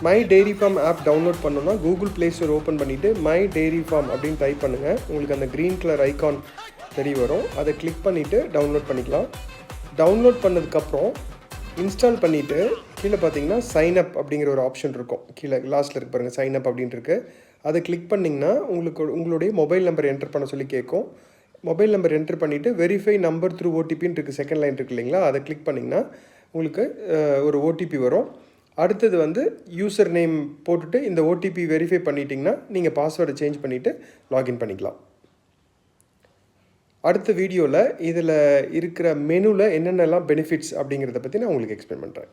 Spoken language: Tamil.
My dairy farm app download பண்ணணும்னா கூகுள் ப்ளே ஸ்டோர் ஓப்பன் பண்ணிவிட்டு மை டெய்ரி ஃபார்ம் அப்படின்னு டைப் பண்ணுங்கள். உங்களுக்கு அந்த க்ரீன் கலர் ஐகான் தெரிய வரும். அதை கிளிக் பண்ணிவிட்டு டவுன்லோட் பண்ணிக்கலாம். டவுன்லோட் பண்ணதுக்கப்புறம் இன்ஸ்டால் பண்ணிவிட்டு கீழே பார்த்தீங்கன்னா சைன் அப் அப்படிங்கிற ஒரு ஆப்ஷன் இருக்கும். கீழே லாஸ்ட்டில் இருக்கு பாருங்கள், சைன் அப் அப்படின்ட்டு இருக்குது. அதை கிளிக் பண்ணிங்கன்னா உங்களுடைய மொபைல் நம்பர் என்டர் பண்ண சொல்லி கேட்கும். மொபைல் நம்பர் என்டர் பண்ணிவிட்டு வெரிஃபை நம்பர் த்ரூ ஓடிபின்னு இருக்குது, செகண்ட் லைன் இருக்குது இல்லைங்களா, அதை கிளிக் பண்ணிங்கன்னா உங்களுக்கு ஒரு ஓடிபி வரும். அடுத்தது வந்து யூசர் நேம் போட்டுட்டு இந்த ஓடிபி வெரிஃபை பண்ணிட்டீங்கன்னா நீங்கள் பாஸ்வேர்டை சேஞ்ச் பண்ணிவிட்டு லாகின் பண்ணிக்கலாம். அடுத்த வீடியோவில் இதில் இருக்கிற மெனுவில் என்னென்னலாம் பெனிஃபிட்ஸ் அப்படிங்கிறத பற்றி நான் உங்களுக்கு எக்ஸ்பிளைன் பண்ணுறேன்.